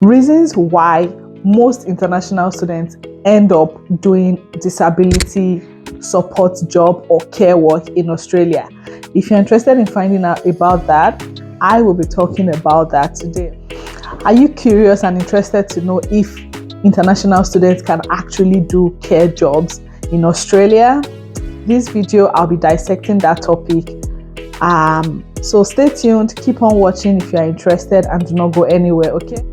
Reasons why most international students end up doing disability support job or care work in Australia. If you're interested in finding out about that, I will be talking about that today. Are you curious and interested to know if international students can actually do care jobs in Australia? This video, I'll be dissecting that topic. So stay tuned, keep on watching if you are interested, and do not go anywhere, okay?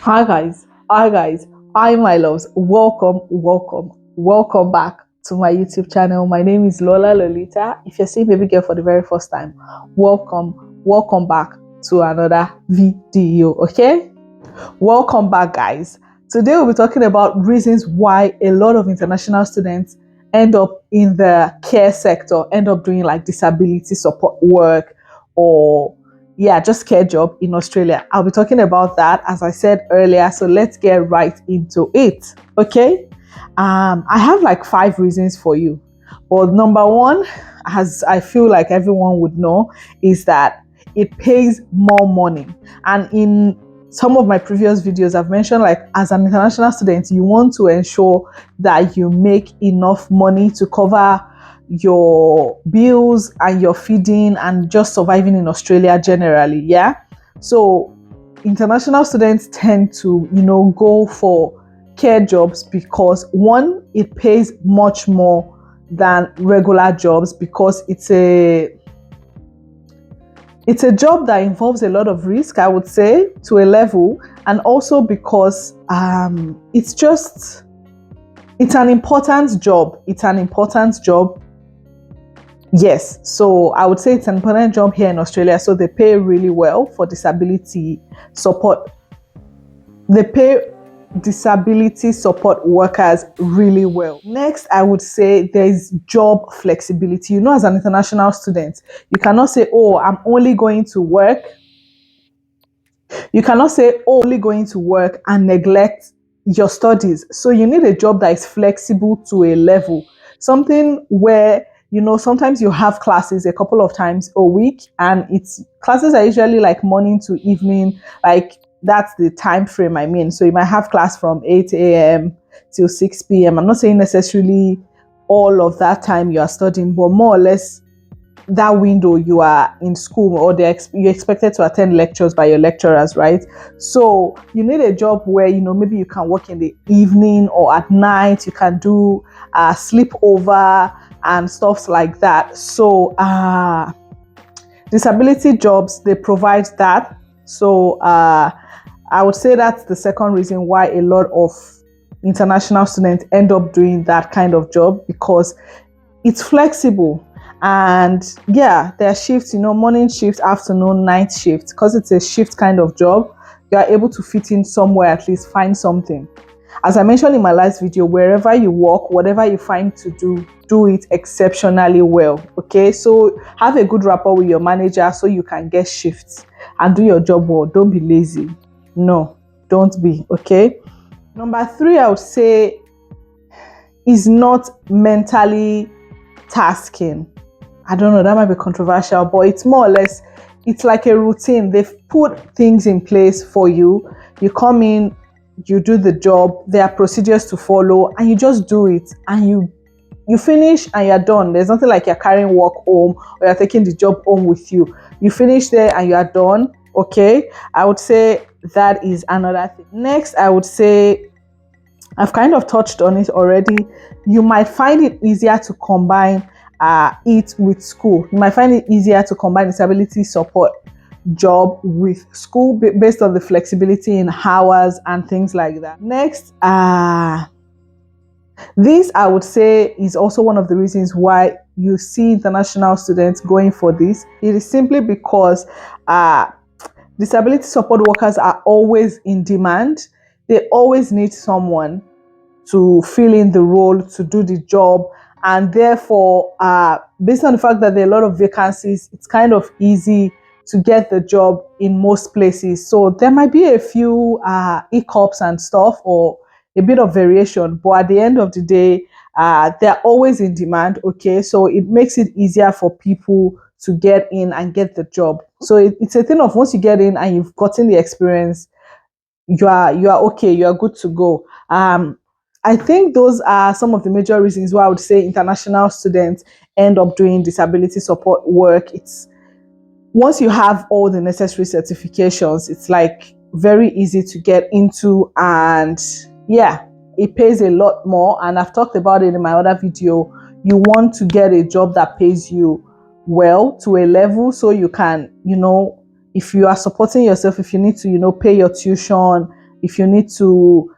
Hi guys, hi my loves, welcome back to my YouTube channel. My name is Lola Lolita. If you're seeing baby girl for the very first time, welcome back to another video, okay? Welcome back guys. Today we'll be talking about reasons why a lot of international students end up in the care sector, end up doing like disability support work or just care job in Australia. I'll be talking about that as I said earlier, so let's get right into it, okay? I have like 5 reasons for you, but number one, as I feel like everyone would know, is that it pays more money. And in some of my previous videos, I've mentioned like as an international student, you want to ensure that you make enough money to cover your bills and your feeding and just surviving in Australia generally, yeah? So international students tend to, go for care jobs because one, it pays much more than regular jobs because it's a job that involves a lot of risk, I would say, to a level, and also because it's an important job. Yes, so I would say it's an important job here in Australia. So they pay really well for disability support. They pay disability support workers really well. Next, I would say there's job flexibility. As an international student, you cannot say, oh, I'm only going to work. You cannot say, oh, only going to work and neglect your studies. So you need a job that is flexible to a level. Something where, sometimes you have classes a couple of times a week, and classes are usually like morning to evening, like that's the time frame I mean. So you might have class from 8 a.m. till 6 p.m. I'm not saying necessarily all of that time you are studying, but more or less that window you are in school, or you're expected to attend lectures by your lecturers, right? So you need a job where, maybe you can work in the evening or at night, you can do sleepover and stuff like that. So disability jobs, they provide that. So I would say that's the second reason why a lot of international students end up doing that kind of job, because it's flexible. And there are shifts, morning shift, afternoon, night shift. Because it's a shift kind of job, you are able to fit in somewhere, at least find something. As I mentioned in my last video, wherever you work, whatever you find to do it exceptionally well, okay? So have a good rapport with your manager so you can get shifts and do your job well. Don't be lazy. No, don't be, okay? Number 3, I would say, is not mentally tasking. I don't know, that might be controversial, but it's more or less, it's like a routine. They've put things in place for you. You come in, you do the job, there are procedures to follow, and you just do it, and you finish and you're done. There's nothing like you're carrying work home or you're taking the job home with you. You finish there and you are done, okay? I would say that is another thing. Next, I would say, I've kind of touched on it already. You might find it easier to combine it with school. You might find it easier to combine disability support job with school based on the flexibility in hours and things like that. Next, this I would say is also one of the reasons why you see international students going for this. It is simply because disability support workers are always in demand. They always need someone to fill in the role, to do the job. And therefore, based on the fact that there are a lot of vacancies, it's kind of easy to get the job in most places. So there might be a few hiccups and stuff, or a bit of variation, but at the end of the day, they're always in demand. Okay, so it makes it easier for people to get in and get the job. So it's a thing of once you get in and you've gotten the experience, you are okay, you are good to go. I think those are some of the major reasons why I would say international students end up doing disability support work. It's once you have all the necessary certifications, it's like very easy to get into, and yeah, it pays a lot more. And I've talked about it in my other video. You want to get a job that pays you well to a level so you can, if you are supporting yourself, if you need to, pay your tuition, if you need to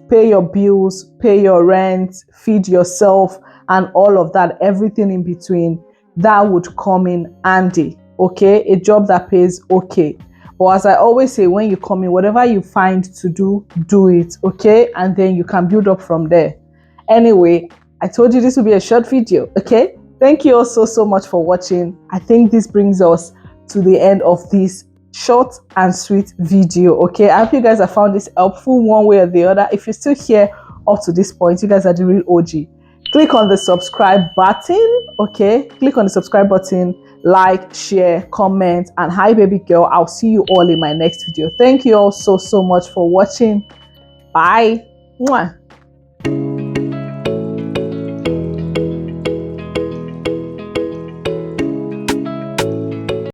pay your bills, pay your rent, feed yourself, and all of that, everything in between, that would come in handy. Okay, a job that pays okay. But as I always say, when you come in, whatever you find to do, do it. Okay, and then you can build up from there. Anyway, I told you this will be a short video. Okay, thank you all so much for watching. I think this brings us to the end of this short and sweet video. Okay, I hope you guys have found this helpful one way or the other. If you're still here up to this point, you guys are the real OG. Click on the subscribe button. Okay, click on the subscribe button, like, share, comment, and hi baby girl, I'll see you all in my next video. Thank you all so much for watching. Bye. Mwah.